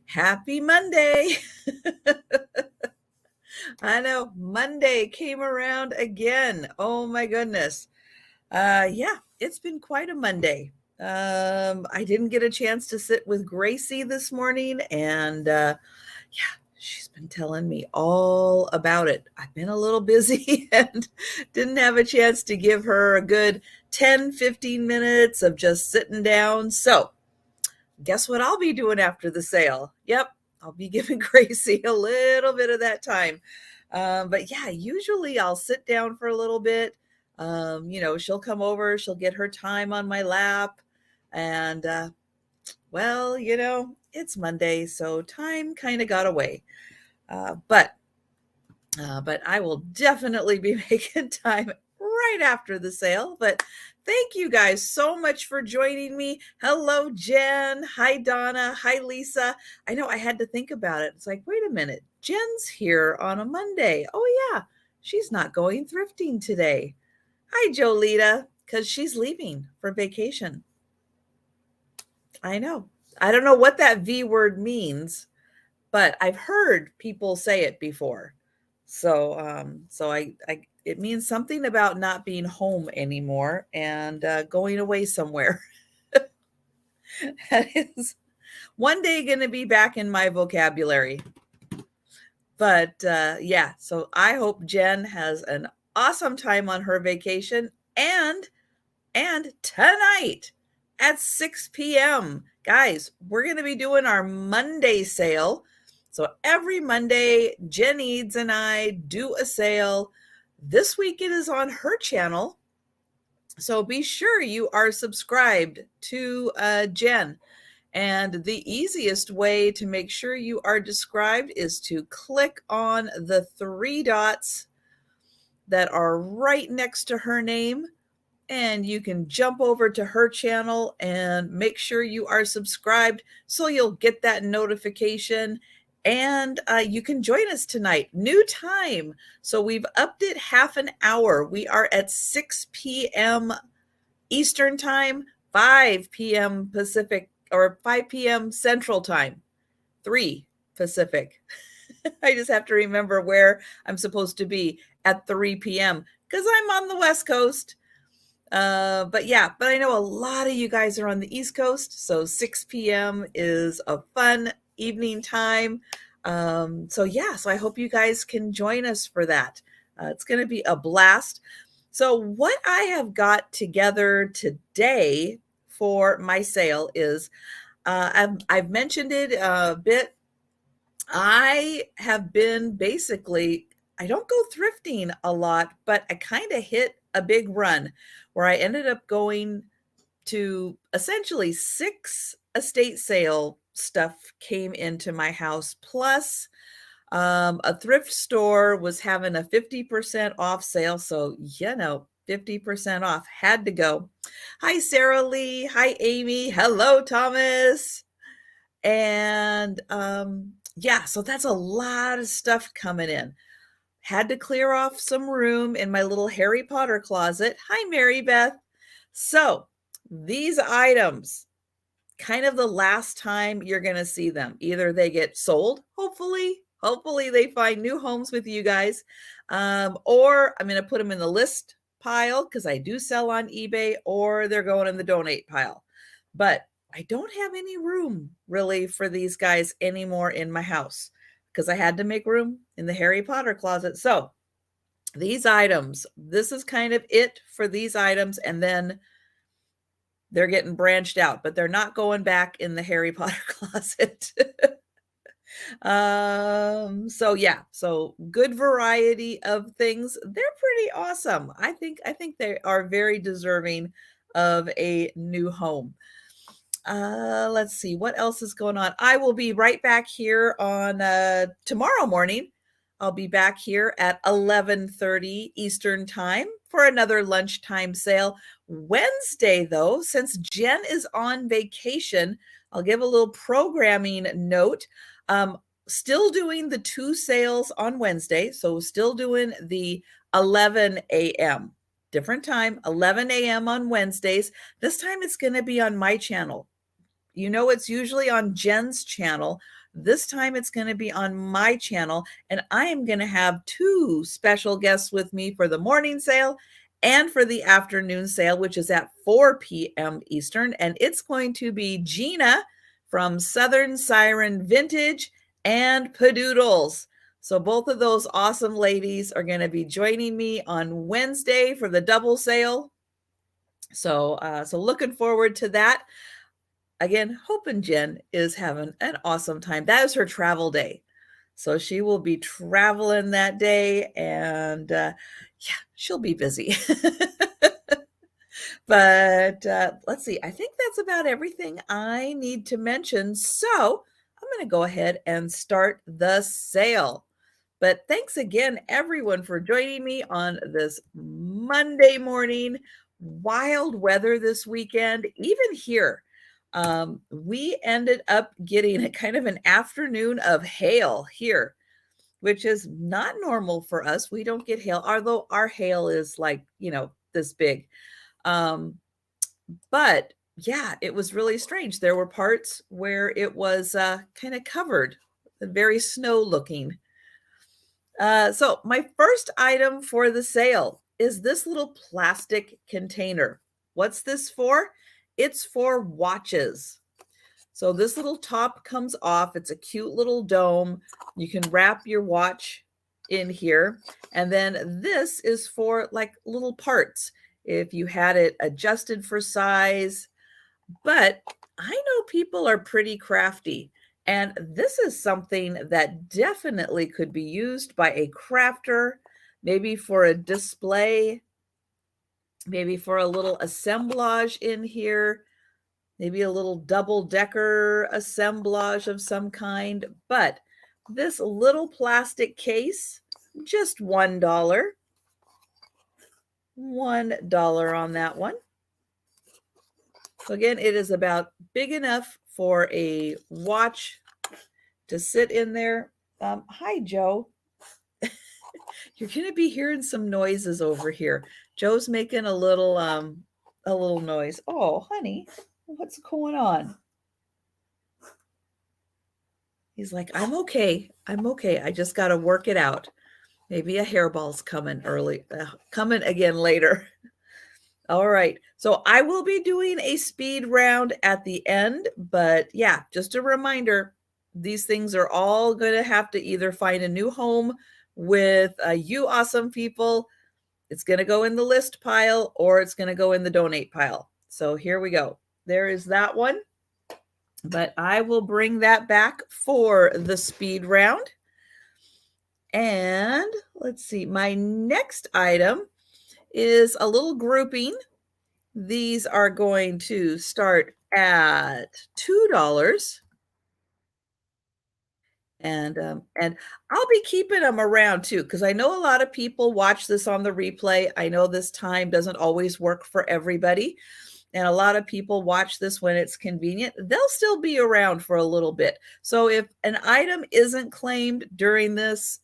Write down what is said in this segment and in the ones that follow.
Happy Monday. I know Monday came around again. Oh my goodness. Yeah, it's been quite a Monday. I didn't get a chance to sit with Gracie this morning, and yeah, she's been telling me all about it. I've been a little busy and didn't have a chance to give her a good 10-15 minutes of just sitting down. So guess what I'll be doing after the sale? Yep, I'll be giving Gracie a little bit of that time. But yeah, usually I'll sit down for a little bit. She'll come over, she'll get her time on my lap. And it's Monday, so time kind of got away. But I will definitely be making time right after the sale. But thank you guys so much for joining me. Hello, Jen. Hi, Donna. Hi, Lisa. I know I had to think about it. It's like, wait a minute. Jen's here on a Monday. Oh, yeah. She's not going thrifting today. Hi, Jolita, because she's leaving for vacation. I know. I don't know what that V word means, but I've heard people say it before. So it means something about not being home anymore and going away somewhere. That is one day going to be back in my vocabulary. But yeah, so I hope Jen has an awesome time on her vacation. And tonight at 6 p.m., guys, we're going to be doing our Monday sale. So every Monday, Jen Eads and I do a sale. This week it is on her channel. So be sure you are subscribed to Jen. And the easiest way to make sure you are subscribed is to click on the three dots that are right next to her name. And you can jump over to her channel and make sure you are subscribed so you'll get that notification. And you can join us tonight. New time. So we've upped it half an hour. We are at 6 p.m. Eastern time, 5 p.m. Pacific, or 5 p.m. Central time, 3 Pacific. I just have to remember where I'm supposed to be at 3 p.m. because I'm on the West Coast. But I know a lot of you guys are on the East Coast, so 6 p.m. is a fun evening time. So I hope you guys can join us for that. It's going to be a blast. So what I have got together today for my sale is, I've mentioned it a bit. I have been I don't go thrifting a lot, but I kind of hit a big run where I ended up going to essentially 6 estate sale stuff came into my house. Plus, a thrift store was having a 50% off sale. So, 50% off, had to go. Hi, Sarah Lee. Hi, Amy. Hello, Thomas. And so that's a lot of stuff coming in. Had to clear off some room in my little Harry Potter closet. Hi, Mary Beth. So these items, kind of the last time you're going to see them. Either they get sold, hopefully they find new homes with you guys, or I'm going to put them in the list pile because I do sell on eBay, or they're going in the donate pile. But I don't have any room really for these guys anymore in my house because I had to make room in the Harry Potter closet. So these items, this is kind of it for these items. And then they're getting branched out, but they're not going back in the Harry Potter closet. So good variety of things. They're pretty awesome. I think they are very deserving of a new home. Let's see what else is going on. I will be right back here on tomorrow morning. I'll be back here at 11:30 Eastern time for another lunchtime sale. Wednesday, though, since Jen is on vacation, I'll give a little programming note. Still doing the 2 sales on Wednesday. So still doing the 11 a.m. different time, 11 a.m. on Wednesdays. This time it's going to be on my channel. It's usually on Jen's channel. This time it's going to be on my channel, and I am going to have 2 special guests with me for the morning sale and for the afternoon sale, which is at 4 p.m. Eastern. And it's going to be Gina from Southern Siren Vintage and Padoodles. So both of those awesome ladies are going to be joining me on Wednesday for the double sale. So looking forward to that. Again, hoping Jen is having an awesome time. That is her travel day. So she will be traveling that day, and yeah, she'll be busy. But let's see. I think that's about everything I need to mention. So I'm going to go ahead and start the sale. But thanks again, everyone, for joining me on this Monday morning. Wild weather this weekend, even here. We ended up getting a kind of an afternoon of hail here, which is not normal for us. We don't get hail, although our hail is like, this big. But yeah, it was really strange. There were parts where it was kind of covered, very snow looking. So my first item for the sale is this little plastic container. What's this for? It's for watches. So this little top comes off. It's a cute little dome. You can wrap your watch in here. And then this is for like little parts. If you had it adjusted for size. But I know people are pretty crafty. And this is something that definitely could be used by a crafter, maybe for a display, maybe for a little assemblage in here, maybe a little double-decker assemblage of some kind. But this little plastic case, just $1. $1 on that one. So again, it is about big enough for a watch to sit in there. Hi, Joe. You're going to be hearing some noises over here. Joe's making a little noise. Oh, honey, what's going on? He's like, I'm okay. I'm okay. I just got to work it out. Maybe a hairball's coming coming again later. All right. So I will be doing a speed round at the end, but yeah, just a reminder, these things are all going to have to either find a new home with you awesome people. It's going to go in the list pile, or it's going to go in the donate pile. So here we go. There is that one, but I will bring that back for the speed round. And let's see, my next item is a little grouping. These are going to start at $2. And I'll be keeping them around too, because I know a lot of people watch this on the replay. I know this time doesn't always work for everybody. And a lot of people watch this when it's convenient. They'll still be around for a little bit. So if an item isn't claimed during this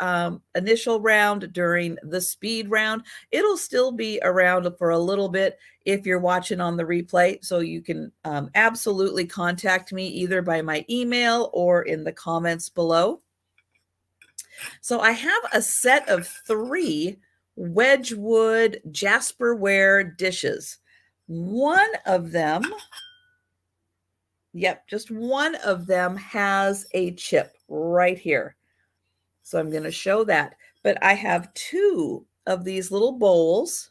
initial round, during the speed round, it'll still be around for a little bit if you're watching on the replay. So you can absolutely contact me either by my email or in the comments below. So I have a set of 3 Wedgwood Jasperware dishes. One of them, just one of them has a chip right here. So I'm going to show that. But I have 2 of these little bowls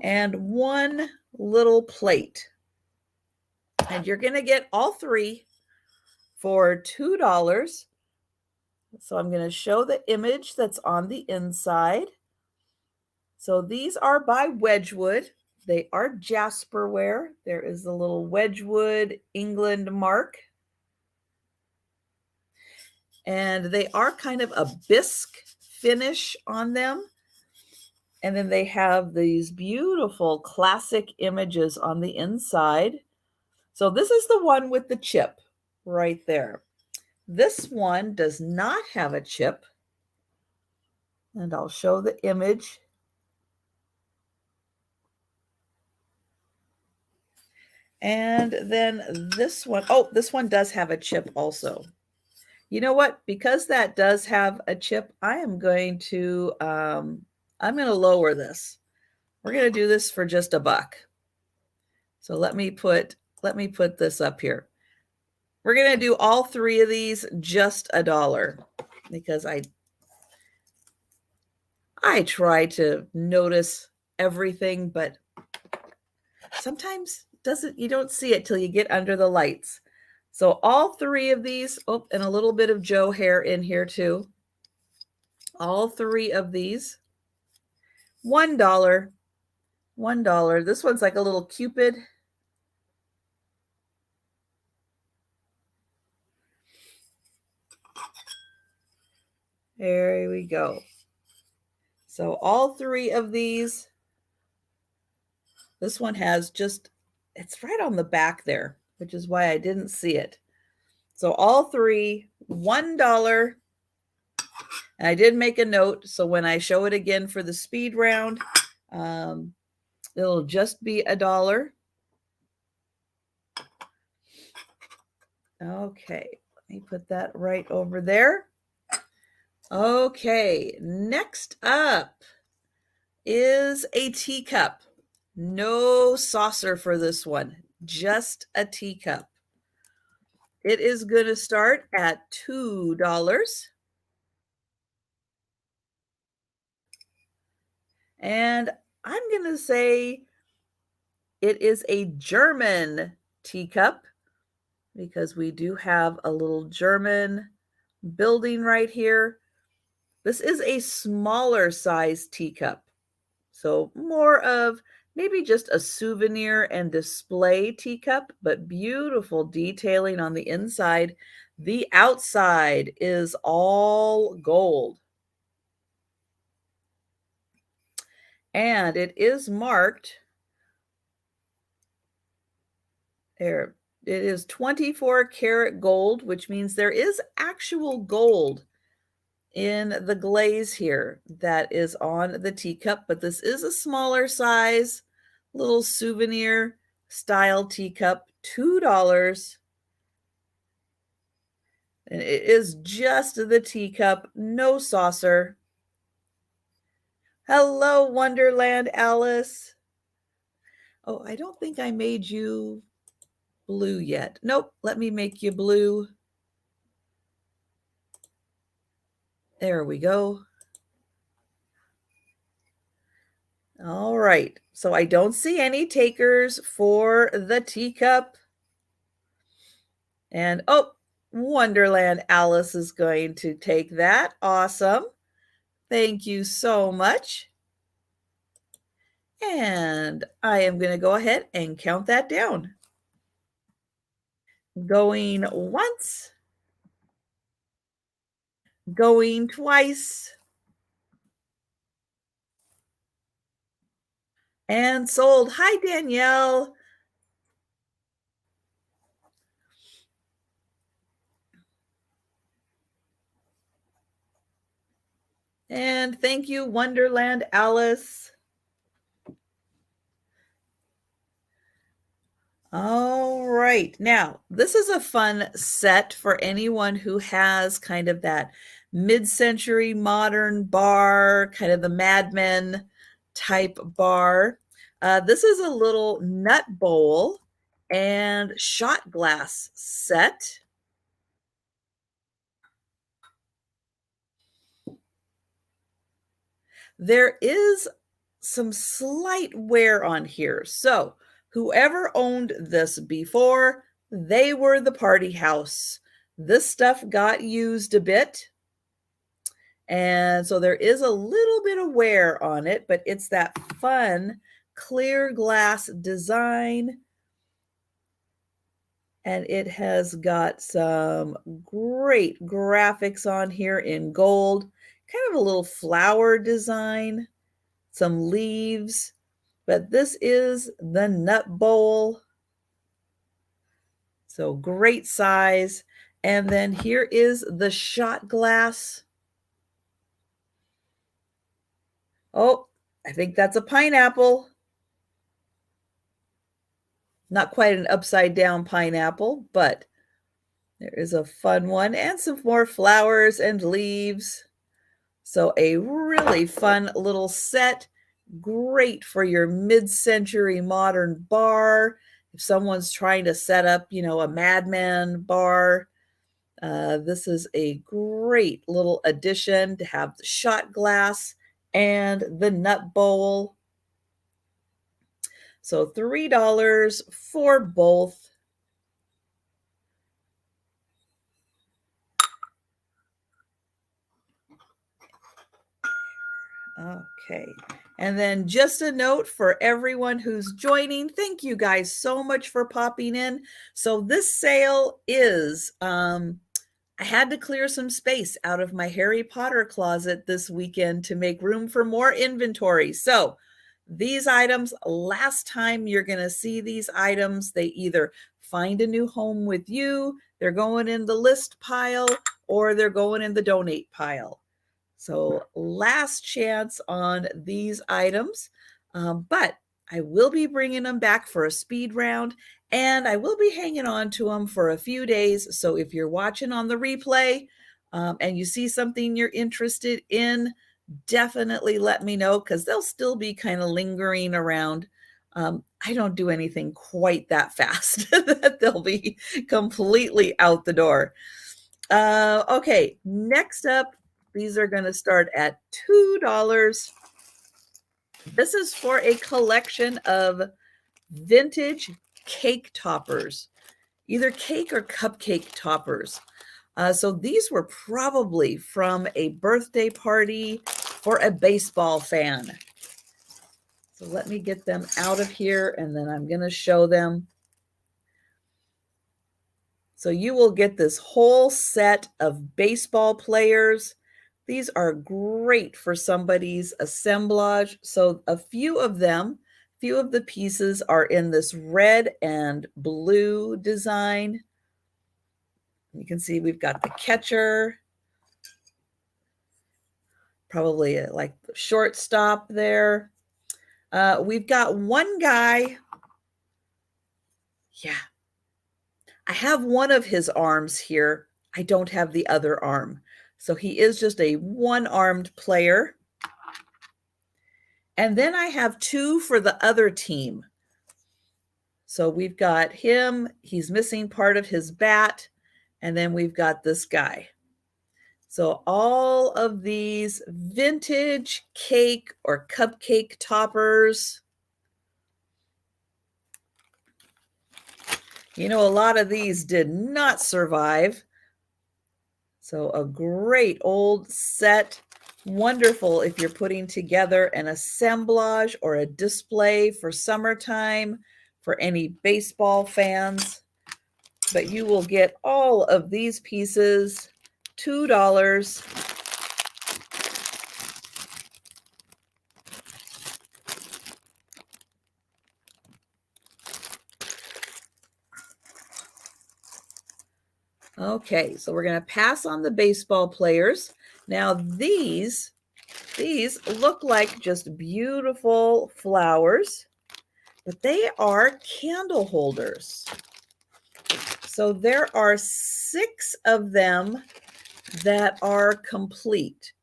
and 1 little plate. And you're going to get all 3 for $2. So I'm going to show the image that's on the inside. So these are by Wedgwood. They are Jasperware. There is the little Wedgwood England mark. And they are kind of a bisque finish on them. And then they have these beautiful classic images on the inside. So this is the one with the chip right there. This one does not have a chip. And I'll show the image. And then this one, this one does have a chip also. You know what? Because that does have a chip, I am going to lower this. We're going to do this for just $1. So let me put this up here. We're going to do all 3 of these just $1 because I try to notice everything, but sometimes you don't see it till you get under the lights. So all 3 of these, oh, and a little bit of Joe hair in here too. All 3 of these, $1. $1. This one's like a little Cupid. There we go. So all 3 of these, this one has just, it's right on the back there, which is why I didn't see it. So all 3, $1. And I did make a note, so when I show it again for the speed round, it'll just be $1. Okay, let me put that right over there. Okay, next up is a teacup. No saucer for this one, just a teacup. It is going to start at $2. And I'm going to say it is a German teacup because we do have a little German building right here. This is a smaller size teacup. So more of maybe just a souvenir and display teacup, but beautiful detailing on the inside. The outside is all gold. And it is marked there. It is 24 karat gold, which means there is actual gold in the glaze here that is on the teacup, but this is a smaller size, little souvenir style teacup, $2. And it is just the teacup, no saucer. Hello, Wonderland Alice. Oh, I don't think I made you blue yet. Nope, let me make you blue. There we go. All right, so I don't see any takers for the teacup. And oh, Wonderland Alice is going to take that. Awesome. Thank you so much. And I am going to go ahead and count that down. Going once, going twice, and sold. Hi, Danielle. And thank you, Wonderland Alice. All right. Now, this is a fun set for anyone who has kind of that mid-century modern bar, kind of the Mad Men type bar. This is a little nut bowl and shot glass set. There is some slight wear on here. So whoever owned this before, they were the party house. This stuff got used a bit. And so there is a little bit of wear on it, but it's that fun clear glass design. And it has got some great graphics on here in gold, kind of a little flower design, some leaves, but this is the nut bowl. So great size. And then here is the shot glass. Oh, I think that's a pineapple. Not quite an upside down pineapple, but There is a fun one and some more flowers and leaves. So a really fun little set, great for your mid-century modern bar. If someone's trying to set up, a Madman bar, this is a great little addition to have the shot glass and the nut bowl. So $3 for both. Okay. And then just a note for everyone who's joining, thank you guys so much for popping in. So this sale is, I had to clear some space out of my Harry Potter closet this weekend to make room for more inventory. So these items, last time you're going to see these items, they either find a new home with you, they're going in the list pile, or they're going in the donate pile. So last chance on these items, but I will be bringing them back for a speed round, and I will be hanging on to them for a few days. So if you're watching on the replay and you see something you're interested in, definitely let me know, because they'll still be kind of lingering around. I don't do anything quite that fast that they'll be completely out the door. Okay, next up, these are going to start at $2. This is for a collection of vintage cake toppers, either cake or cupcake toppers. So these were probably from a birthday party for a baseball fan. So let me get them out of here, and then I'm going to show them. So you will get this whole set of baseball players. These are great for somebody's assemblage. So a few of the pieces are in this red and blue design. You can see we've got the catcher, probably like the shortstop there. We've got one guy. Yeah. I have one of his arms here. I don't have the other arm. So he is just a one-armed player. And then I have two for the other team. So we've got him. He's missing part of his bat. And then we've got this guy. So all of these vintage cake or cupcake toppers. A lot of these did not survive. So a great old set. Wonderful if you're putting together an assemblage or a display for summertime for any baseball fans. But you will get all of these pieces, $2. Okay, so we're going to pass on the baseball players. Now these look like just beautiful flowers, but they are candle holders. So there are 6 of them that are complete,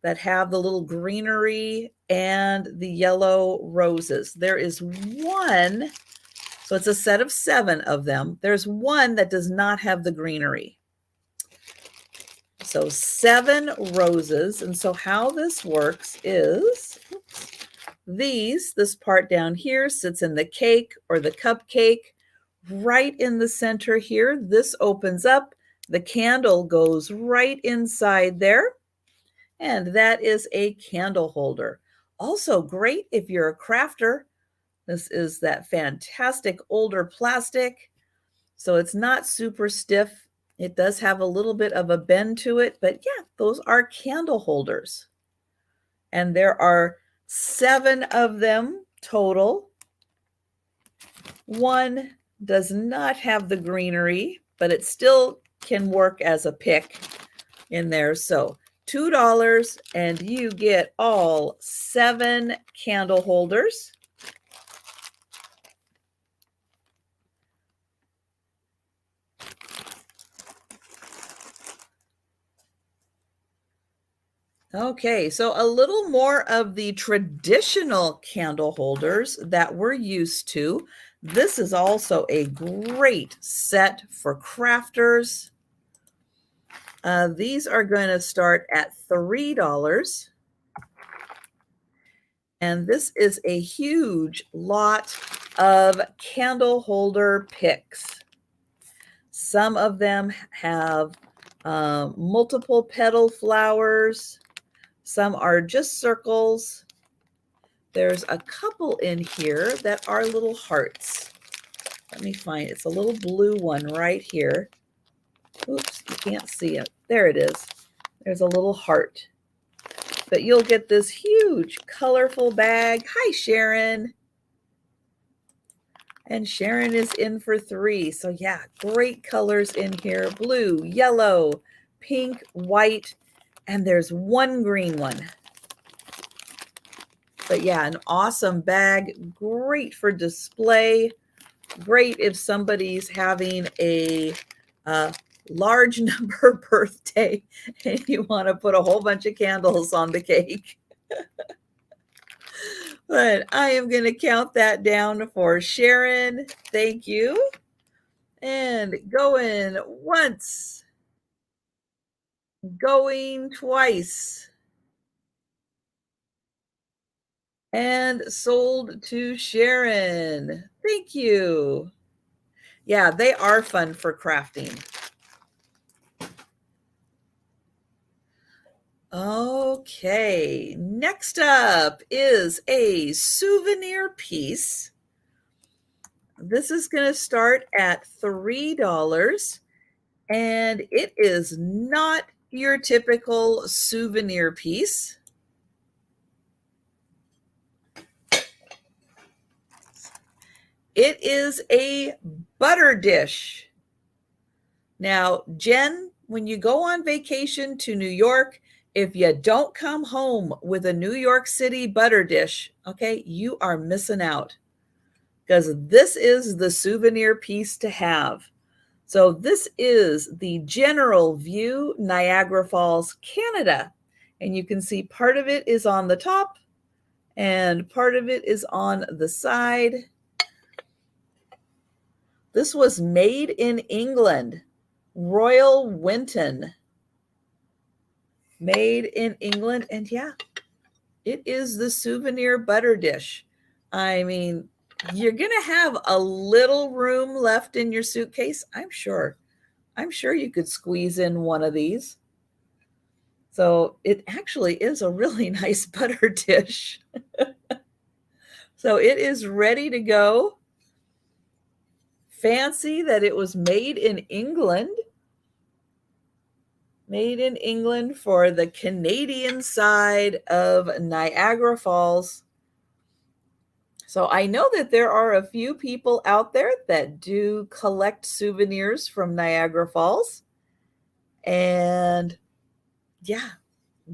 that have the little greenery and the yellow roses. There is one, so it's a set of 7 of them. There's one that does not have the greenery. So 7 roses. And so how this works is, this part down here sits in the cake or the cupcake. Right in the center here, this opens up. The candle goes right inside there. And that is a candle holder. Also great if you're a crafter. This is that fantastic older plastic. So it's not super stiff. It does have a little bit of a bend to it, but yeah, those are candle holders. And there are 7 of them total. One does not have the greenery, but it still can work as a pick in there. So $2 and you get all 7 candle holders. Okay, so a little more of the traditional candle holders that we're used to. This is also a great set for crafters. These are going to start at $3. And this is a huge lot of candle holder picks. Some of them have multiple petal flowers. Some are just circles. There's a couple in here that are little hearts. Let me find it. It's a little blue one right here. Oops, you can't see it. There it is. There's a little heart. But you'll get this huge, colorful bag. Hi, Sharon. And Sharon is in for 3. So yeah, great colors in here. Blue, yellow, pink, white, and there's one green one. But yeah, an awesome bag. Great for display. Great if somebody's having a large number birthday and you want to put a whole bunch of candles on the cake. But I am going to count that down for Sharon. Thank you. And going once, going twice, and sold to Sharon. Thank you. Yeah, they are fun for crafting. Okay, next up is a souvenir piece. This is going to start at $3, and it is not your typical souvenir piece. It is a butter dish. Now, Jen, when you go on vacation to New York, if you don't come home with a New York City butter dish, okay, you are missing out, because this is the souvenir piece to have. So this is the General View, Niagara Falls, Canada. And you can see part of it is on the top and part of it is on the side. This was made in England. Royal Winton. Made in England. And yeah, it is the souvenir butter dish. I mean, you're going to have a little room left in your suitcase, I'm sure. I'm sure you could squeeze in one of these. So it actually is a really nice butter dish. So it is ready to go. Fancy that it was made in England. Made in England for the Canadian side of Niagara Falls. So I know that there are a few people out there that do collect souvenirs from Niagara Falls. And yeah,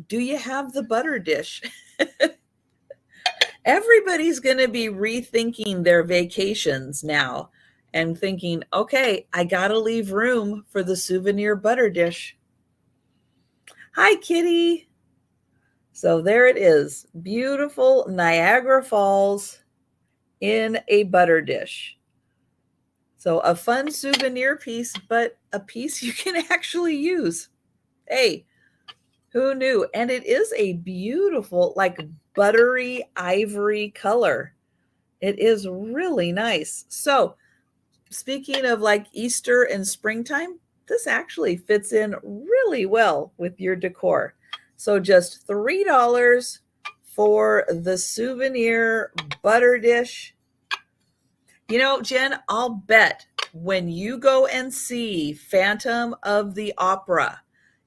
do you have the butter dish? Everybody's going to be rethinking their vacations now and thinking, okay, I got to leave room for the souvenir butter dish. Hi, Kitty. So there it is. Beautiful Niagara Falls in a butter dish. So a fun souvenir piece, but a piece you can actually use. Hey, who knew? And it is a beautiful, like buttery ivory color. It is really nice. So speaking of like Easter and springtime, this actually fits in really well with your decor. So just $3 for the souvenir butter dish. You know, Jen, I'll bet when you go and see Phantom of the Opera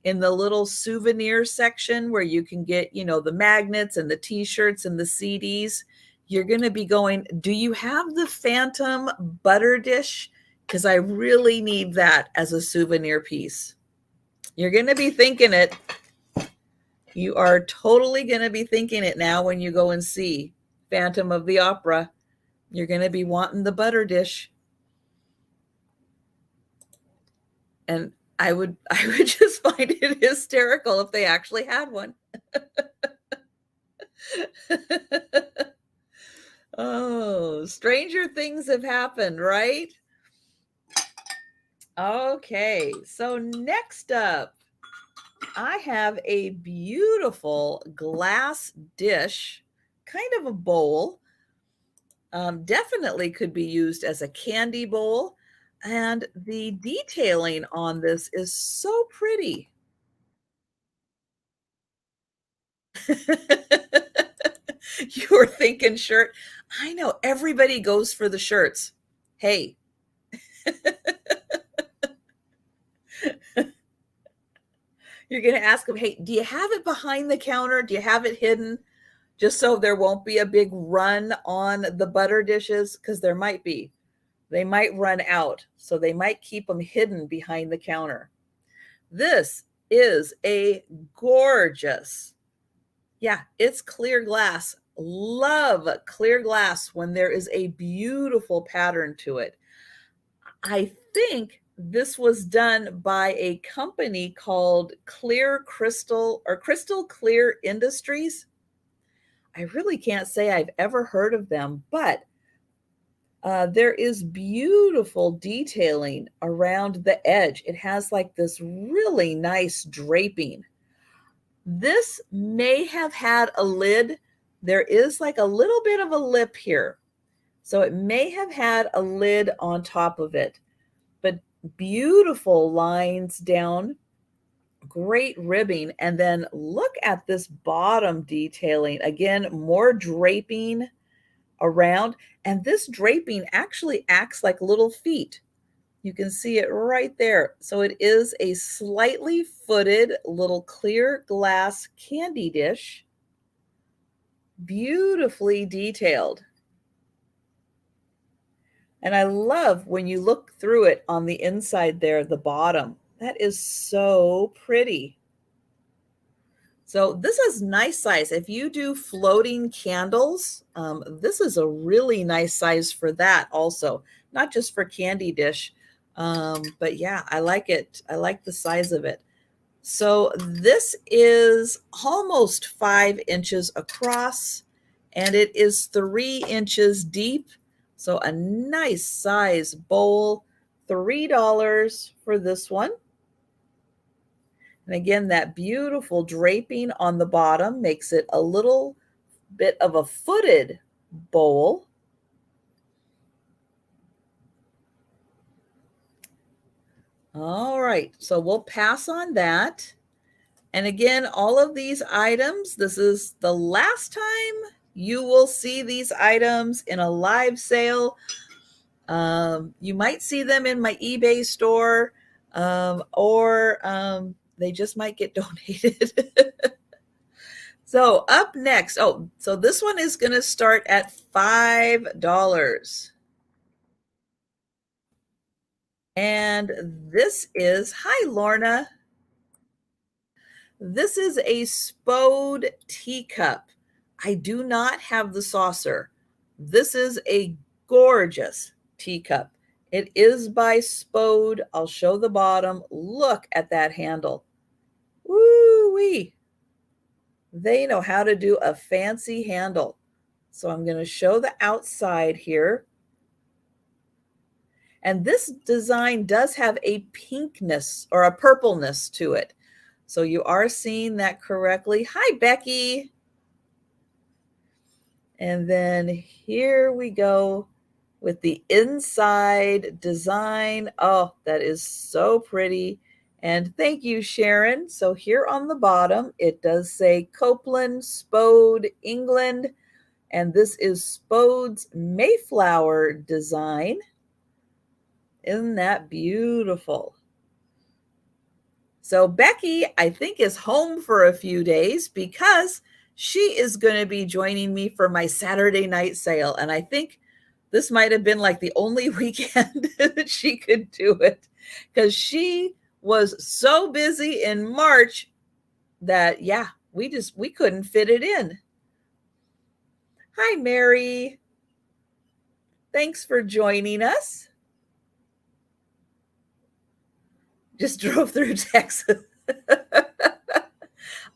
in the little souvenir section where you can get, you know, the magnets and the t-shirts and the CDs, you're going to be going, do you have the Phantom butter dish? Because I really need that as a souvenir piece. You're going to be thinking it. You are totally going to be thinking it now when you go and see Phantom of the Opera. You're going to be wanting the butter dish. And I would just find it hysterical if they actually had one. Oh, stranger things have happened, right? Okay, so next up, I have a beautiful glass dish, kind of a bowl. Definitely could be used as a candy bowl. And the detailing on this is so pretty. You were thinking shirt. I know everybody goes for the shirts. Hey, you're going to ask them, hey, do you have it behind the counter? Do you have it hidden? Just so there won't be a big run on the butter dishes, because there might be. They might run out. So they might keep them hidden behind the counter. This is a gorgeous, yeah, it's clear glass. Love clear glass when there is a beautiful pattern to it. I think this was done by a company called Clear Crystal or Crystal Clear Industries. I really can't say I've ever heard of them, but there is beautiful detailing around the edge. It has like this really nice draping. This may have had a lid. There is like a little bit of a lip here. So it may have had a lid on top of it, but beautiful lines down, great ribbing. And then look at this bottom detailing. Again, more draping around. And this draping actually acts like little feet. You can see it right there. So it is a slightly footed little clear glass candy dish, beautifully detailed. And I love when you look through it on the inside there, the bottom. That is so pretty. So this is nice size. If you do floating candles, this is a really nice size for that also, not just for candy dish. But yeah, I like it. I like the size of it. So this is almost 5 inches across, and it is 3 inches deep. So a nice size bowl, $3 for this one. And again, that beautiful draping on the bottom makes it a little bit of a footed bowl. All right, so we'll pass on that. And again, all of these items, this is the last time you will see these items in a live sale. You might see them in my eBay store, or they just might get donated. So up next, oh, so this one is going to start at $5. And this is, hi, Lorna. This is a Spode teacup. I do not have the saucer. This is a gorgeous teacup. It is by Spode. I'll show the bottom. Look at that handle. Woo-wee. They know how to do a fancy handle. So I'm going to show the outside here. And this design does have a pinkness or a purpleness to it. So you are seeing that correctly. Hi, Becky. And then here we go with the inside design. Oh, that is so pretty. And thank you, Sharon. So here on the bottom, it does say Copeland, Spode, England. And this is Spode's Mayflower design. Isn't that beautiful? So Becky, I think, is home for a few days because she is going to be joining me for my Saturday night sale. And I think this might have been like the only weekend that she could do it, because she was so busy in March that, yeah, we couldn't fit it in. Hi, Mary. Thanks for joining us. Just drove through Texas.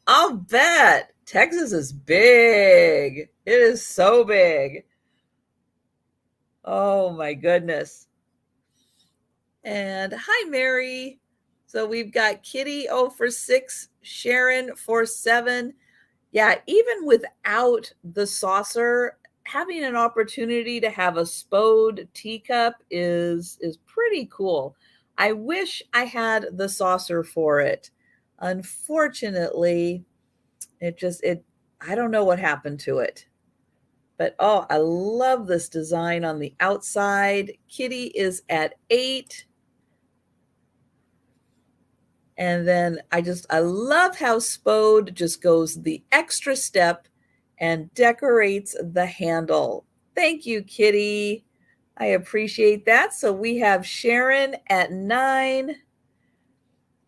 I'll bet. Texas is big. It is so big. Oh my goodness. And hi, Mary. So we've got Kitty 0 for 6, Sharon for 7. Yeah, even without the saucer, having an opportunity to have a Spode teacup is pretty cool. I wish I had the saucer for it. Unfortunately, it I don't know what happened to it. But oh, I love this design on the outside. Kitty is at 8. And then I love how Spode just goes the extra step and decorates the handle. Thank you, Kitty. I appreciate that. So we have Sharon at 9.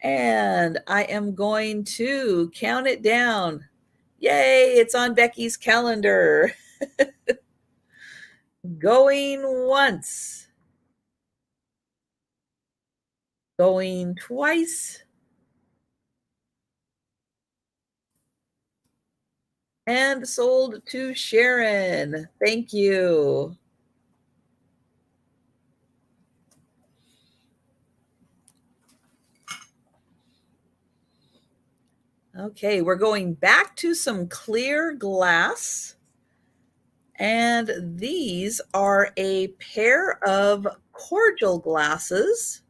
And I am going to count it down. Yay, it's on Becky's calendar. Going once. Going twice. And sold to Sharon. Thank you. Okay, we're going back to some clear glass. And these are a pair of cordial glasses.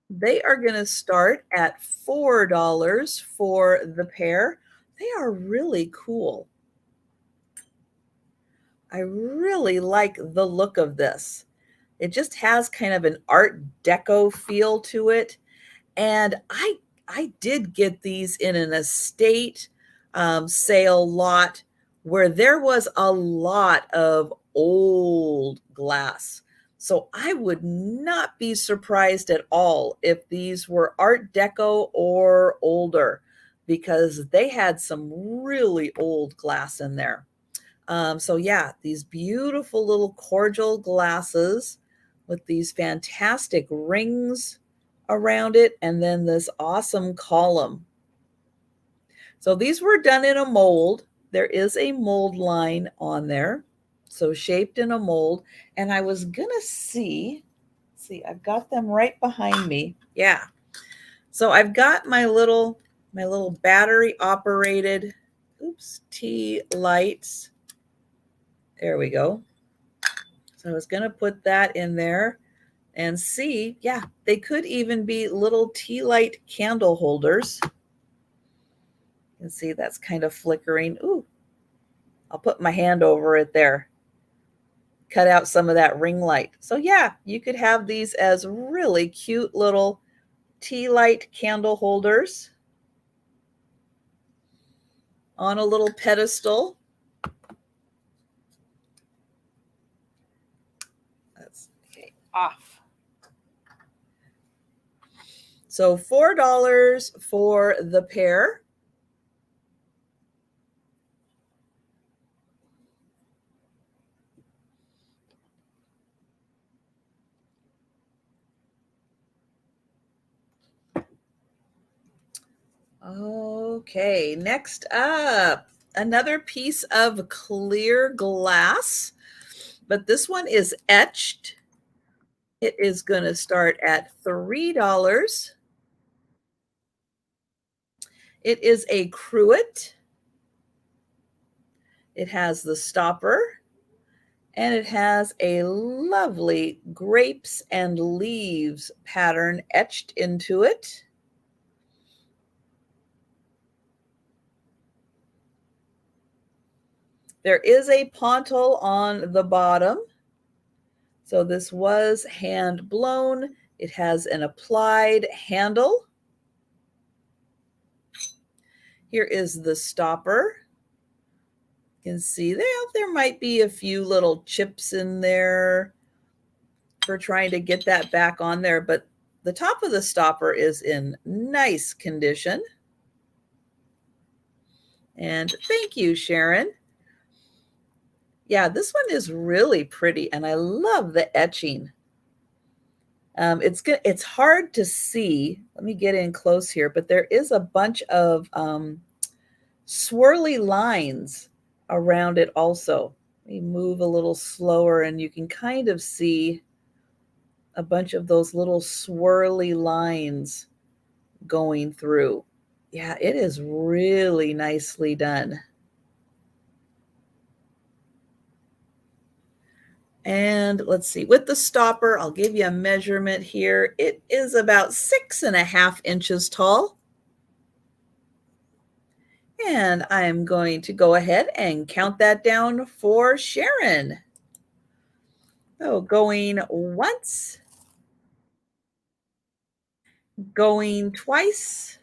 They are going to start at $4 for the pair. They are really cool. I really like the look of this. It just has kind of an Art Deco feel to it. And I did get these in an estate sale lot where there was a lot of old glass. So I would not be surprised at all if these were Art Deco or older, because they had some really old glass in there. So yeah, these beautiful little cordial glasses with these fantastic rings around it, and then this awesome column. So these were done in a mold. There is a mold line on there, so shaped in a mold. And I was gonna see, I've got them right behind me. Yeah. So I've got my little battery operated, tea lights. There we go. So I was gonna put that in there. And see, yeah, they could even be little tea light candle holders. You can see that's kind of flickering. Ooh, I'll put my hand over it there. Cut out some of that ring light. So yeah, you could have these as really cute little tea light candle holders on a little pedestal. That's okay, off. So $4 for the pair. Okay, next up, another piece of clear glass, but this one is etched. It is going to start at $3. It is a cruet. It has the stopper, and it has a lovely grapes and leaves pattern etched into it. There is a pontil on the bottom. So this was hand blown. It has an applied handle. Here is the stopper. You can see there might be a few little chips in there for trying to get that back on there, but the top of the stopper is in nice condition. And thank you, Sharon. Yeah, this one is really pretty, and I love the etching. It's good. It's hard to see. Let me get in close here, but there is a bunch of swirly lines around it also. We move a little slower and you can kind of see a bunch of those little swirly lines going through. Yeah, it is really nicely done. And let's see, with the stopper, I'll give you a measurement here. It is about 6.5 inches tall. And I am going to go ahead and count that down for Sharon. So going once, going twice,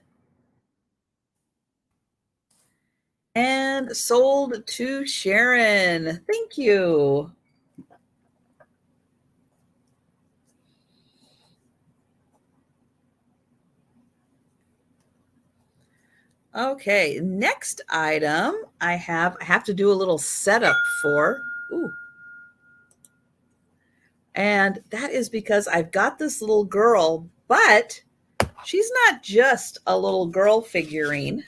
and sold to Sharon. Thank you. Okay, next item I have to do a little setup for. Ooh. And that is because I've got this little girl, but she's not just a little girl figurine.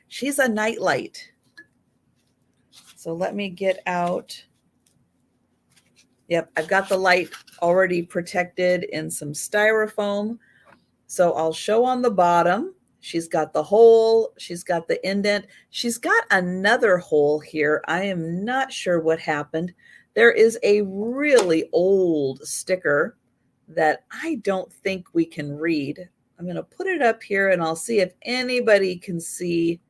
She's a nightlight. So let me get out. Yep, I've got the light already protected in some styrofoam. So I'll show on the bottom. She's got the hole. She's got the indent. She's got another hole here. I am not sure what happened. There is a really old sticker that I don't think we can read. I'm going to put it up here and I'll see if anybody can see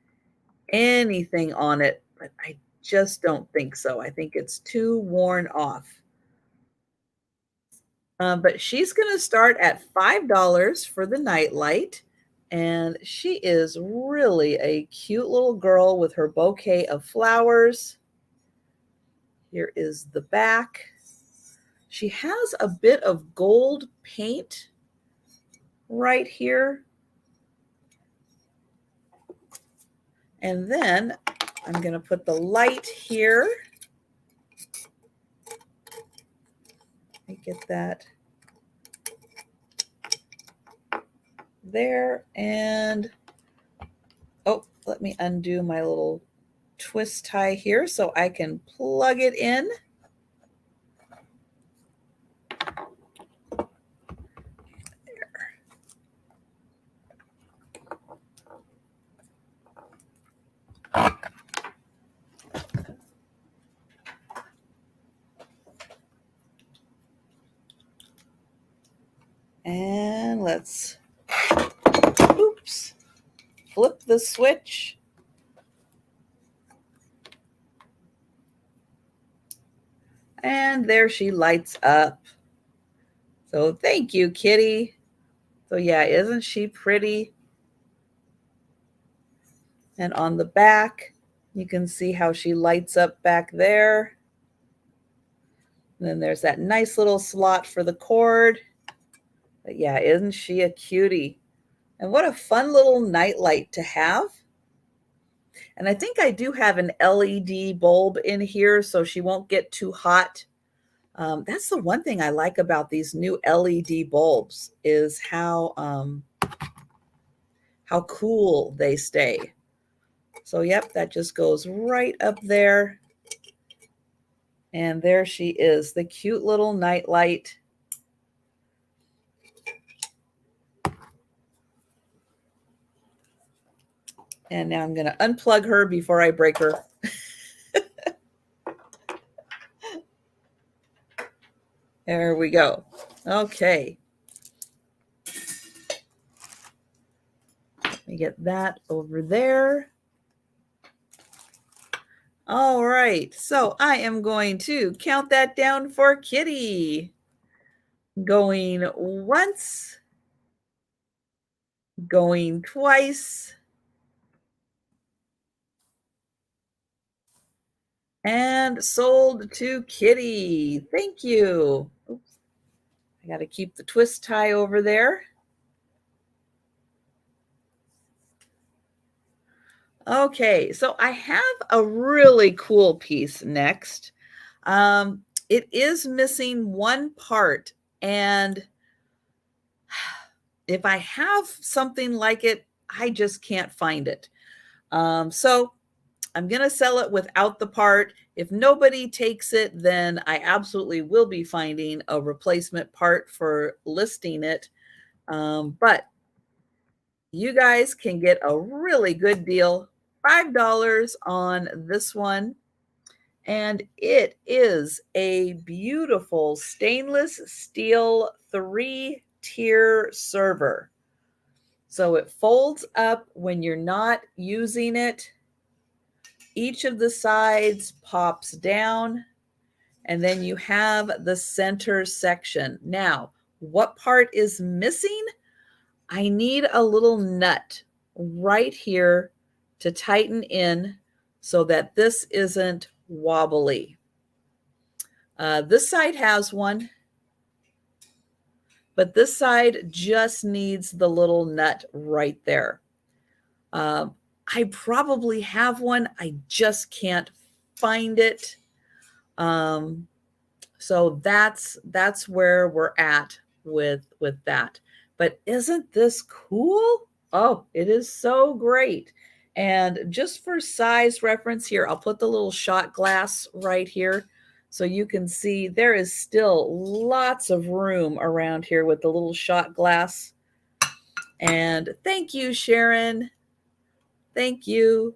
anything on it, but I just don't think so. I think it's too worn off. But she's going to start at $5 for the nightlight. And she is really a cute little girl with her bouquet of flowers. Here is the back. She has a bit of gold paint right here. And then I'm going to put the light here. Let me get that there. And, oh, let me undo my little twist tie here so I can plug it in. And let's, oops, flip the switch. And there she lights up. So thank you, Kitty. So yeah, isn't she pretty? And on the back, you can see how she lights up back there. And then there's that nice little slot for the cord. But yeah, isn't she a cutie? And what a fun little nightlight to have. And I think I do have an LED bulb in here so she won't get too hot. That's the one thing I like about these new LED bulbs is how cool they stay. So yep, that just goes right up there. And there she is, the cute little nightlight. And now I'm going to unplug her before I break her. There we go. Okay. Let me get that over there. All right. So I am going to count that down for Kitty. Going once. Going twice. And sold to Kitty. Thank you. Oops. I got to keep the twist tie over there. Okay, so I have a really cool piece next. It is missing one part, and if I have something like it, I just can't find it. So I'm going to sell it without the part. If nobody takes it, then I absolutely will be finding a replacement part for listing it. But you guys can get a really good deal, $5 on this one. And it is a beautiful stainless steel 3-tier server. So it folds up when you're not using it. Each of the sides pops down, and then you have the center section. Now, what part is missing? I need a little nut right here to tighten in so that this isn't wobbly. This side has one, but this side just needs the little nut right there. I probably have one. I just can't find it. So that's where we're at with that. But isn't this cool? Oh, it is so great. And just for size reference here, I'll put the little shot glass right here so you can see there is still lots of room around here with the little shot glass. And thank you, Sharon. Thank you.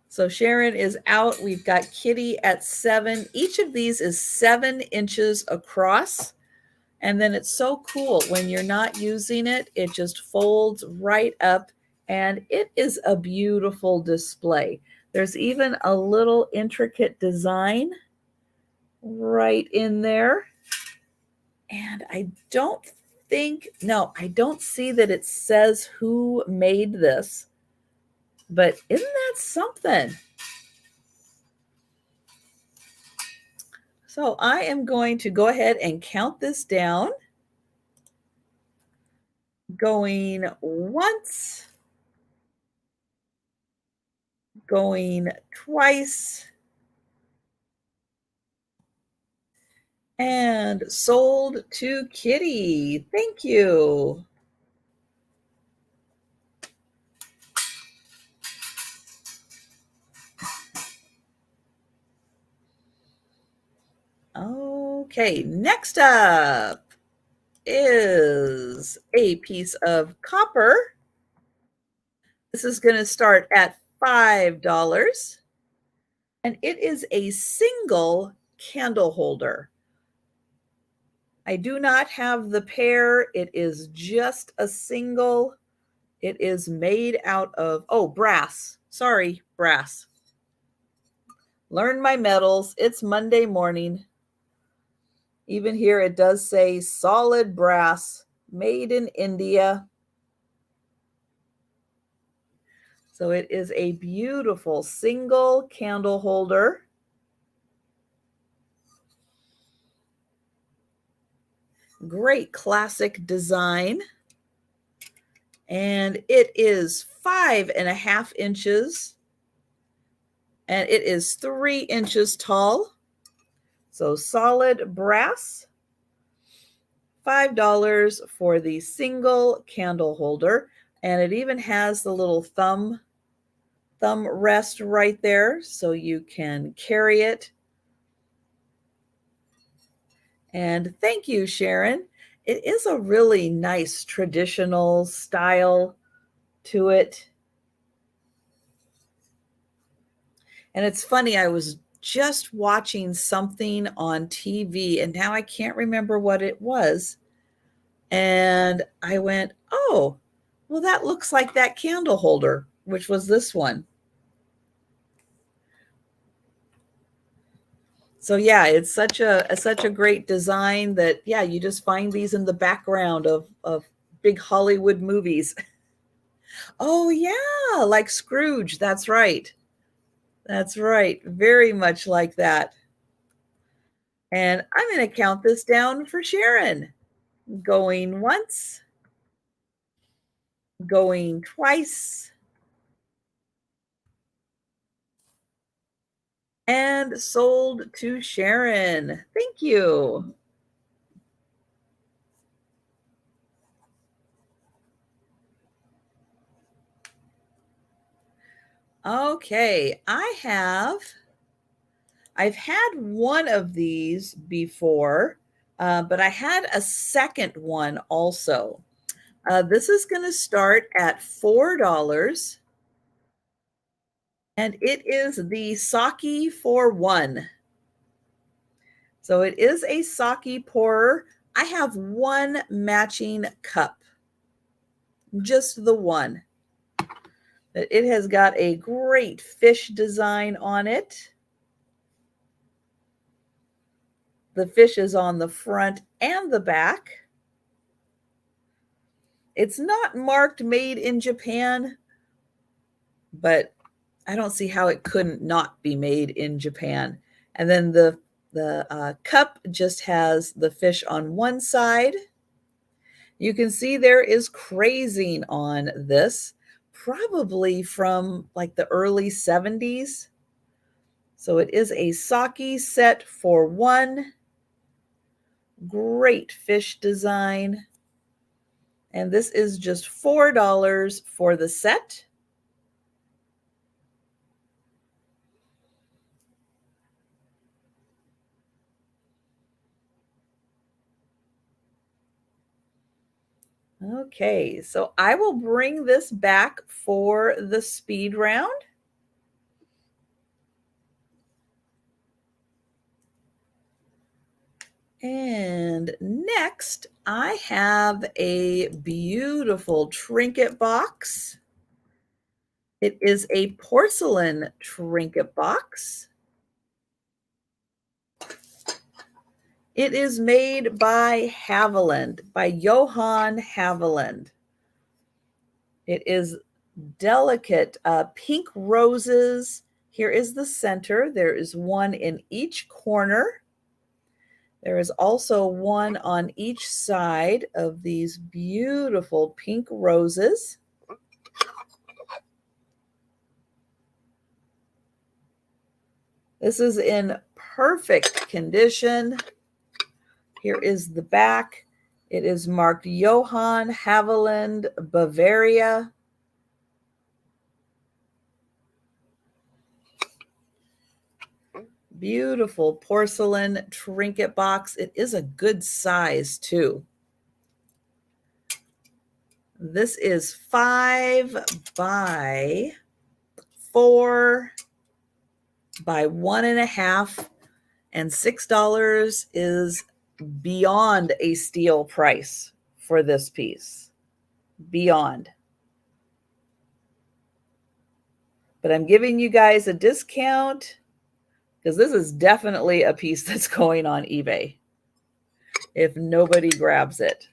So Sharon is out. We've got Kitty at 7. Each of these is 7 inches across. And then it's so cool when you're not using it, it just folds right up and it is a beautiful display. There's even a little intricate design right in there. And I don't see that it says who made this, but isn't that something? So I am going to go ahead and count this down. Going once, going twice, and sold to Kitty. Thank you. Okay, next up is a piece of copper. This is going to start at $5, and it is a single candle holder. I do not have the pair. It is just a single. It is made out of, brass. Sorry, brass. Learn my metals. It's Monday morning. Even here it does say solid brass, made in India. So it is a beautiful single candle holder. Great classic design. And it is 5.5 inches. And it is 3 inches tall. So solid brass. $5 for the single candle holder. And it even has the little thumb rest right there so you can carry it. And thank you, Sharon. It is a really nice traditional style to it. And it's funny, I was just watching something on TV and now I can't remember what it was. And I went, oh, well, that looks like that candle holder, which was this one. So yeah, it's such a great design that, yeah, you just find these in the background of big Hollywood movies. Oh yeah, like Scrooge. That's right. That's right. Very much like that. And I'm going to count this down for Sharon. Going once, going twice, and sold to Sharon. Thank you. Okay, I've had one of these before, but I had a second one also. This is going to start at $4, and it is the sake for one. So it is a sake pourer. I have one matching cup, just the one. It has got a great fish design on it. The fish is on the front and the back. It's not marked made in Japan, but I don't see how it couldn't not be made in Japan. And then the cup just has the fish on one side. You can see there is crazing on this, probably from like the early 70s. So it is a sake set for one. Great fish design. And this is just $4 for the set. Okay, so I will bring this back for the speed round. And next, I have a beautiful trinket box. It is a porcelain trinket box. It is made by Haviland, by Johann Haviland. It is delicate pink roses. Here is the center. There is one in each corner. There is also one on each side of these beautiful pink roses. This is in perfect condition. Here is the back. It is marked Johann Haviland, Bavaria. Beautiful porcelain trinket box. It is a good size too. This is 5 by 4 by 1.5, and $6 is beyond a steal price for this piece. Beyond. But I'm giving you guys a discount because this is definitely a piece that's going on eBay if nobody grabs it.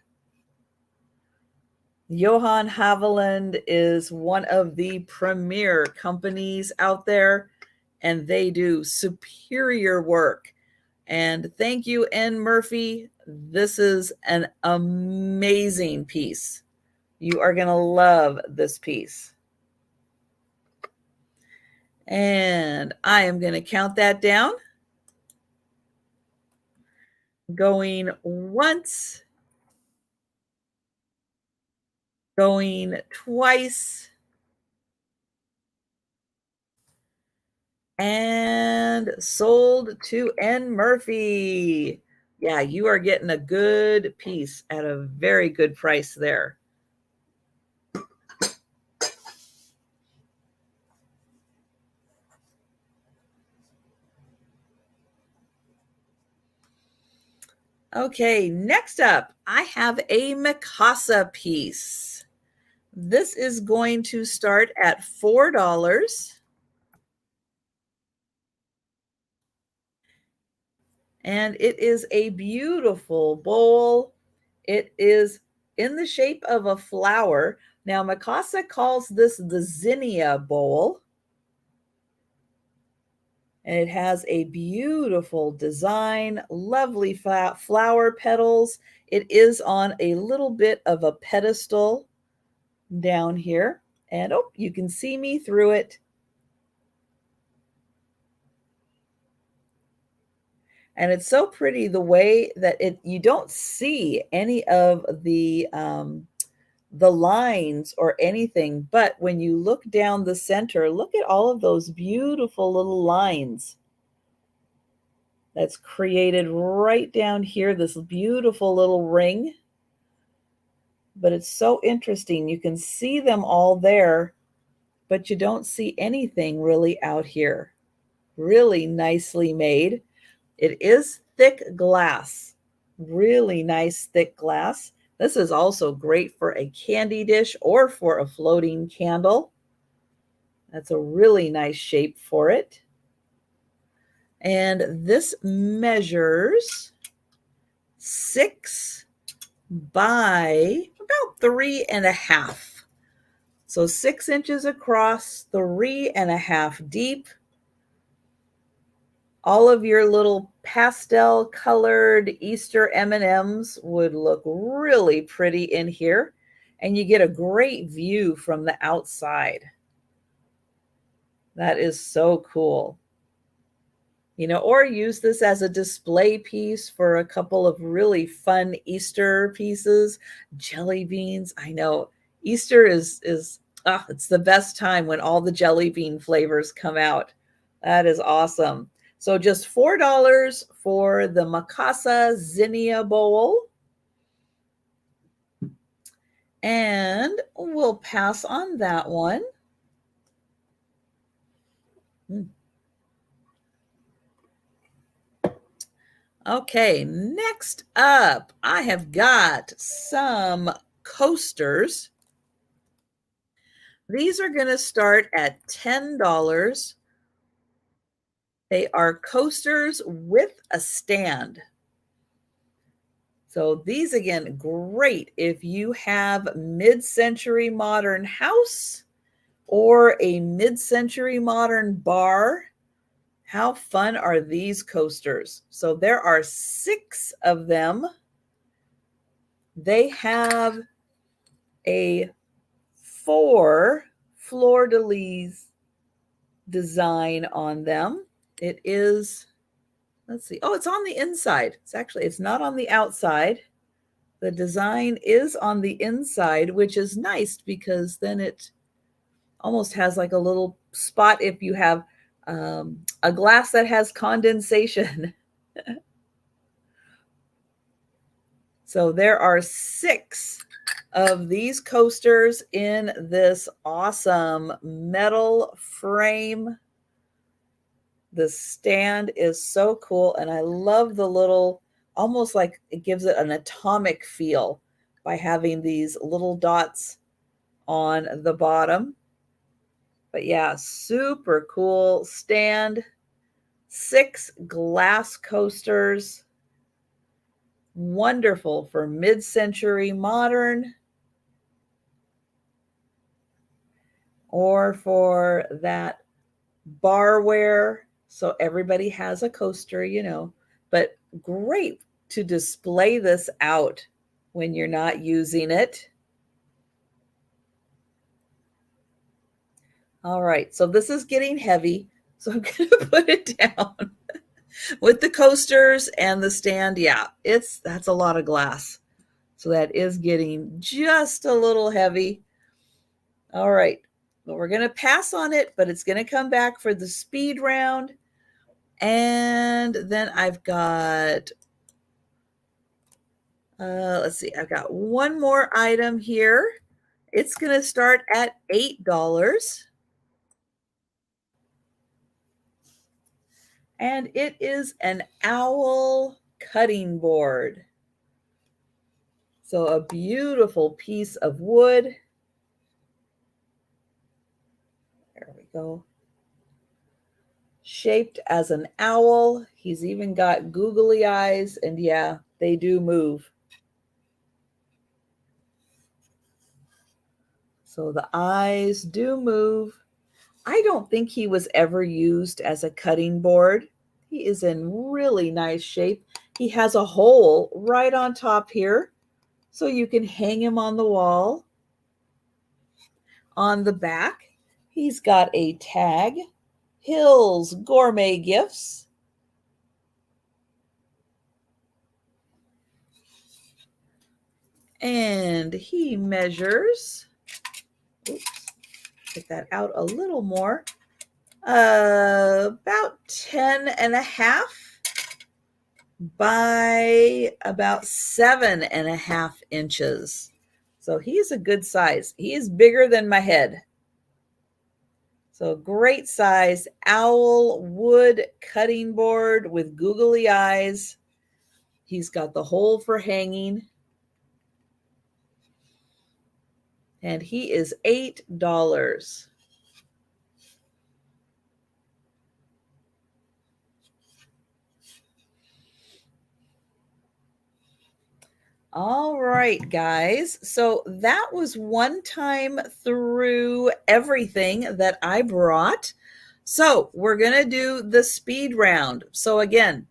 Johann Haviland is one of the premier companies out there, and they do superior work. And thank you, N. Murphy. This is an amazing piece. You are going to love this piece. And I am going to count that down. Going once, going twice, and sold to N. Murphy. Yeah, you are getting a good piece at a very good price there. Okay, next up, I have a Mikasa piece. This is going to start at $4. And it is a beautiful bowl. It is in the shape of a flower. Now, Mikasa calls this the zinnia bowl. And it has a beautiful design, lovely flower petals. It is on a little bit of a pedestal down here. And oh, you can see me through it. And it's so pretty the way that you don't see any of the the lines or anything, but when you look down the center, look at all of those beautiful little lines that's created right down here, this beautiful little ring. But it's so interesting. You can see them all there, but you don't see anything really out here. Really nicely made. It is thick glass, really nice thick glass. This is also great for a candy dish or for a floating candle. That's a really nice shape for it. And this measures 6 by about 3.5. So 6 inches across, 3.5 deep. All of your little pastel colored Easter M&Ms would look really pretty in here, and you get a great view from the outside. That is so cool. You know, or use this as a display piece for a couple of really fun Easter pieces. Jelly beans. I know Easter is it's the best time when all the jelly bean flavors come out. That is awesome. So just $4 for the Mikasa Zinnia bowl. And we'll pass on that one. Okay, next up, I have got some coasters. These are going to start at $10. They are coasters with a stand. So these, again, great if you have mid-century modern house or a mid-century modern bar. How fun are these coasters? So there are 6 of them. They have a 4 fleur-de-lis design on them. It is, let's see. Oh, it's on the inside. It's not on the outside. The design is on the inside, which is nice because then it almost has like a little spot if you have a glass that has condensation. So there are 6 of these coasters in this awesome metal frame. The stand is so cool, and I love the little, almost like it gives it an atomic feel by having these little dots on the bottom. But yeah, super cool stand. 6 glass coasters. Wonderful for mid-century modern or for that barware. So everybody has a coaster, you know, but great to display this out when you're not using it. All right, so this is getting heavy, so I'm going to put it down. With the coasters and the stand, yeah, that's a lot of glass. So that is getting just a little heavy. All right, well, we're going to pass on it, but it's going to come back for the speed round. And then I've got, let's see, I've got one more item here. It's going to start at $8. And it is an owl cutting board. So a beautiful piece of wood. There we go. Shaped as an owl. He's even got googly eyes, and yeah, they do move. So the eyes do move. I don't think he was ever used as a cutting board. He is in really nice shape. He has a hole right on top here, so you can hang him on the wall. On the back, he's got a tag, Hills Gourmet Gifts. And he measures, oops, get that out a little more, about 10.5 by about 7.5 inches. So he's a good size. He is bigger than my head. So great size owl wood cutting board with googly eyes. He's got the hole for hanging. And he is $8. All right, guys. So that was one time through everything that I brought. So we're going to do the speed round. So again,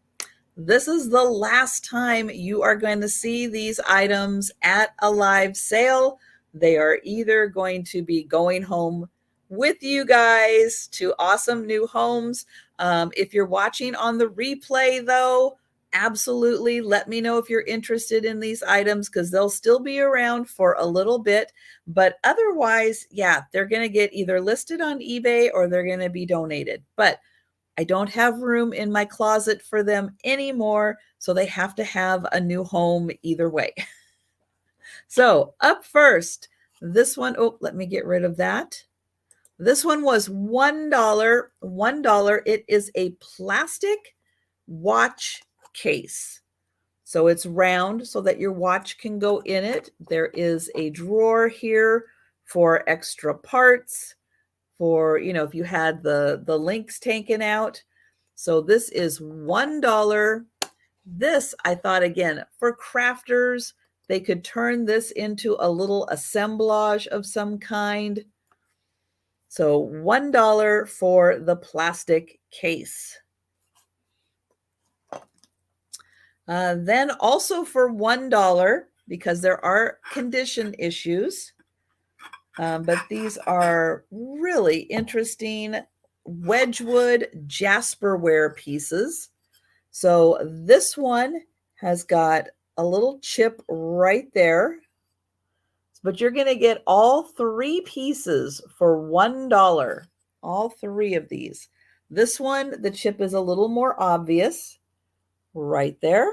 this is the last time you are going to see these items at a live sale. They are either going to be going home with you guys to awesome new homes. If you're watching on the replay, though, absolutely let me know if you're interested in these items because they'll still be around for a little bit. But otherwise, yeah, they're going to get either listed on eBay or they're going to be donated. But I don't have room in my closet for them anymore, so they have to have a new home either way. So up first, this one, oh, let me get rid of that. This one was $1. $1. It is a plastic watch case. So it's round so that your watch can go in it. There is a drawer here for extra parts, for, you know, if you had the links taken out. So this is $1. This, I thought, again, for crafters, they could turn this into a little assemblage of some kind. So $1 for the plastic case. Then also for $1, because there are condition issues, but these are really interesting Wedgwood Jasperware pieces. So this one has got a little chip right there, but you're going to get all 3 pieces for $1. All 3 of these. This one, the chip is a little more obvious right there.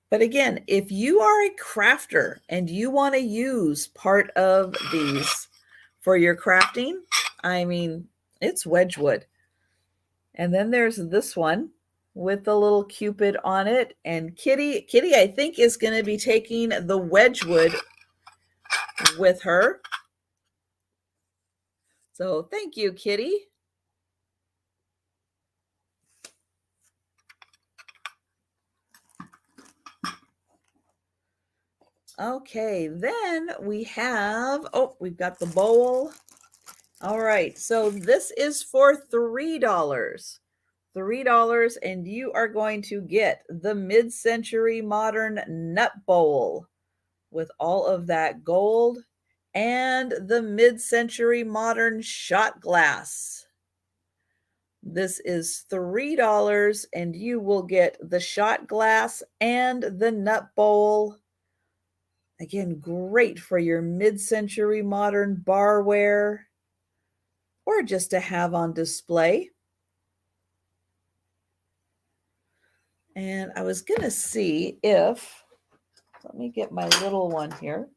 But again, if you are a crafter and you want to use part of these for your crafting, I mean, it's Wedgwood. And then there's this one with the little Cupid on it. And Kitty, I think, is going to be taking the Wedgwood with her. So thank you, Kitty. Okay, then we have, oh, we've got the bowl. All right, so this is for $3. $3, and you are going to get the mid-century modern nut bowl with all of that gold and the mid-century modern shot glass. This is $3, and you will get the shot glass and the nut bowl. Again, great for your mid-century modern barware or just to have on display. And I was going to see if, let me get my little one here.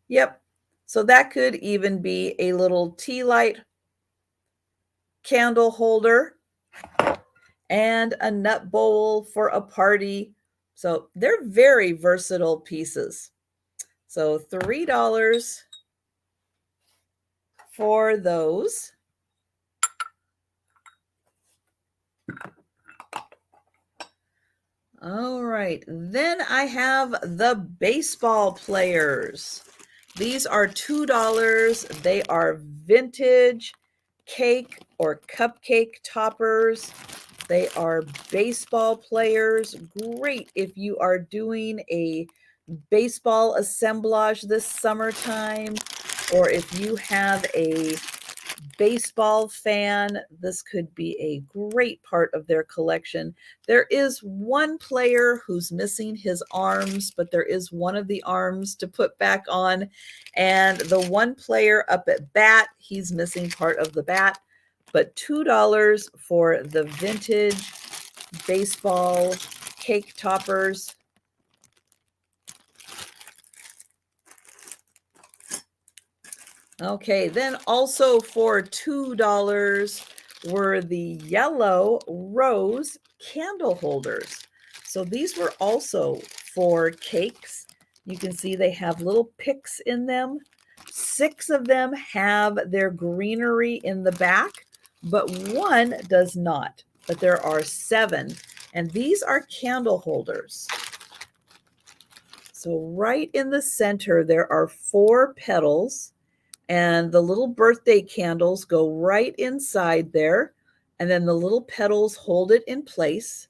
Yep. So that could even be a little tea light candle holder and a nut bowl for a party. So they're very versatile pieces. So $3 for those. All right, then I have the baseball players. These are $2. They are vintage cake or cupcake toppers. They are baseball players. Great if you are doing a baseball assemblage this summertime, or if you have a baseball fan, this could be a great part of their collection. There is one player who's missing his arms, but there is one of the arms to put back on. And the one player up at bat, he's missing part of the bat. But $2 for the vintage baseball cake toppers. Okay, then also for $2 were the yellow rose candle holders. So these were also for cakes. You can see they have little picks in them. 6 of them have their greenery in the back, but one does not. But there are 7, and these are candle holders. So right in the center, there are 4 petals. And the little birthday candles go right inside there. And then the little petals hold it in place.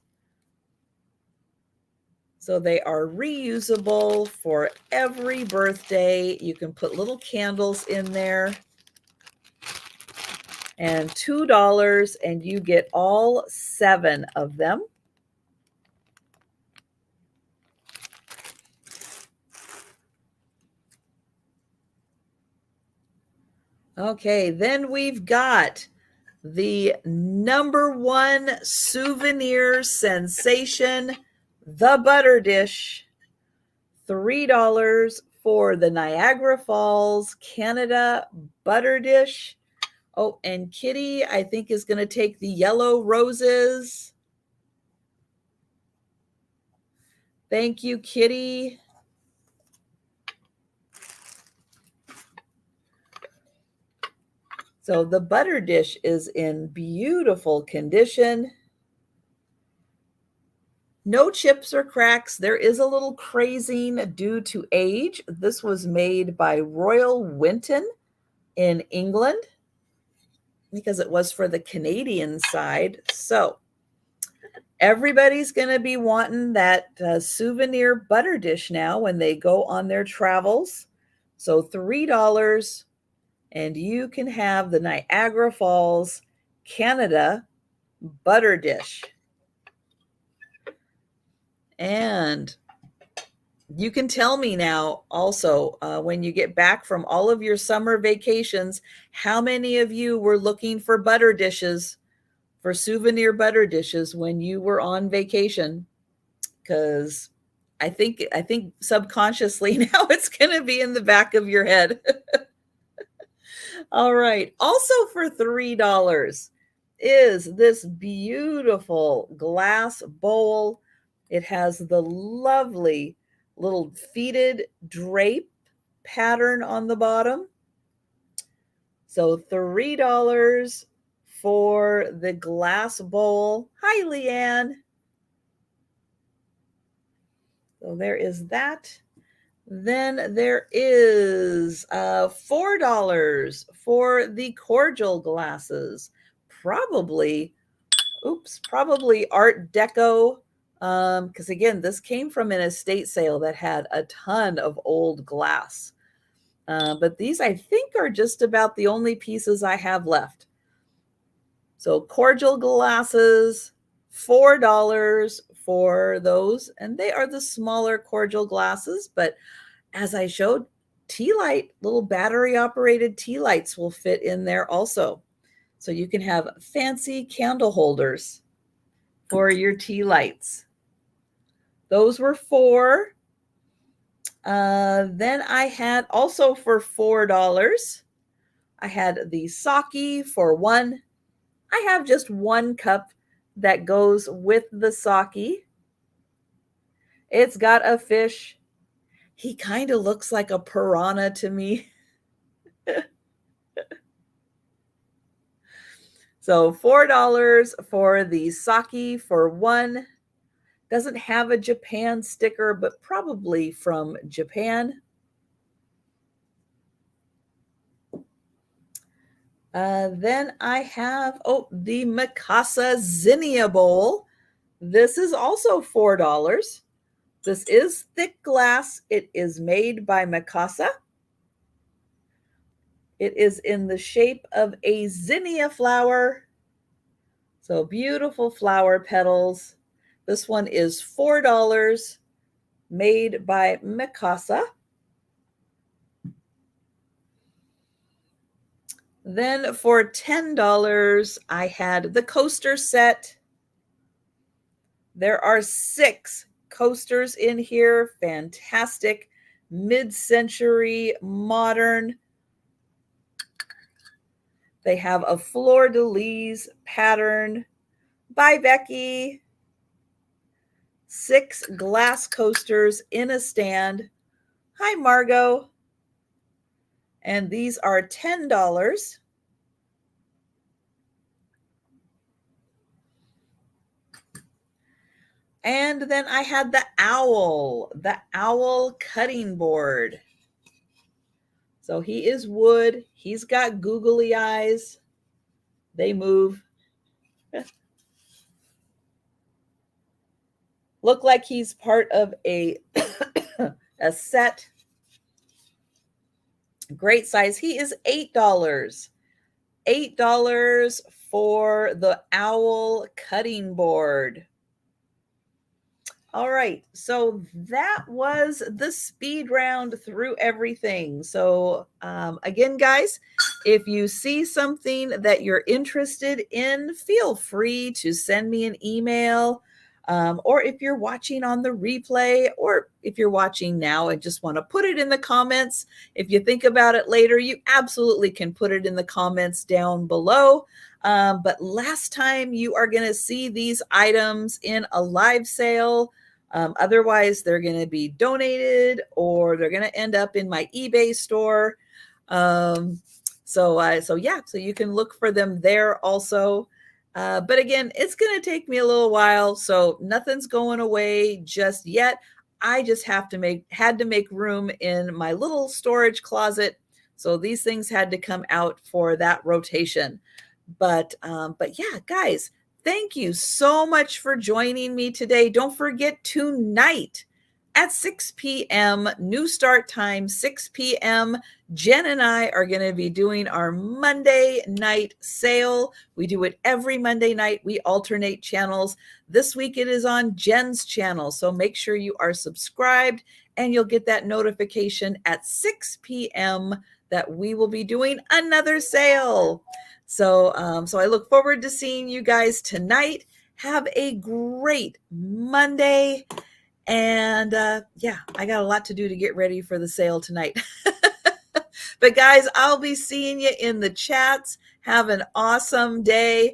So they are reusable for every birthday. You can put little candles in there. And $2, and you get all 7 of them. Okay, then we've got the #1 souvenir sensation, the butter dish. $3 for the Niagara Falls, Canada butter dish. Oh, and Kitty, I think, is going to take the yellow roses. Thank you, Kitty. So the butter dish is in beautiful condition. No chips or cracks. There is a little crazing due to age. This was made by Royal Winton in England because it was for the Canadian side. So everybody's going to be wanting that souvenir butter dish now when they go on their travels. So $3. And you can have the Niagara Falls, Canada butter dish. And you can tell me now also when you get back from all of your summer vacations, how many of you were looking for butter dishes, for souvenir butter dishes when you were on vacation? Because I think subconsciously now it's going to be in the back of your head. All right. Also for $3 is this beautiful glass bowl. It has the lovely little beaded drape pattern on the bottom. So $3 for the glass bowl. Hi, Leanne. So there is that. Then there is $4 for the cordial glasses. Probably Art Deco. Because again, this came from an estate sale that had a ton of old glass. But these, I think, are just about the only pieces I have left. So cordial glasses, $4 for those. And they are the smaller cordial glasses. But as I showed, tea light, little battery operated tea lights will fit in there also. So you can have fancy candle holders for your tea lights. Those were 4. Then I had also for $4, I had the sake for 1. I have just 1 cup that goes with the sake. It's got a fish. He kind of looks like a piranha to me. So $4 for the sake for 1. Doesn't have a Japan sticker, but probably from Japan. Then I have, the Mikasa Zinnia Bowl. This is also $4. This is thick glass. It is made by Mikasa. It is in the shape of a zinnia flower. So beautiful flower petals. This one is $4, made by Mikasa. Then for $10, I had the coaster set. There are 6 coasters in here. Fantastic, mid-century, modern. They have a fleur-de-lis pattern by Becky. 6 glass coasters in a stand. Hi, Margot. And these are $10. And then I had the owl cutting board. So he is wood. He's got googly eyes. They move. Look like he's part of a, a set. Great size. He is $8. $8 for the owl cutting board. All right, so that was the speed round through everything. So again, guys, if you see something that you're interested in, feel free to send me an email. Or if you're watching on the replay, or if you're watching now and just want to put it in the comments, if you think about it later, you absolutely can put it in the comments down below. But last time you are going to see these items in a live sale. Otherwise, they're going to be donated or they're going to end up in my eBay store. So you can look for them there also. But again, it's going to take me a little while, so nothing's going away just yet. I just had to make room in my little storage closet. So these things had to come out for that rotation. But yeah, guys, thank you so much for joining me today. Don't forget, tonight at 6 p.m., new start time, 6 p.m., Jen and I are going to be doing our Monday night sale. We do it every Monday night. We alternate channels. This week it is on Jen's channel. So make sure you are subscribed and you'll get that notification at 6 p.m. that we will be doing another sale. So I look forward to seeing you guys tonight. Have a great Monday. And yeah, I got a lot to do to get ready for the sale tonight. But guys, I'll be seeing you in the chats. Have an awesome day.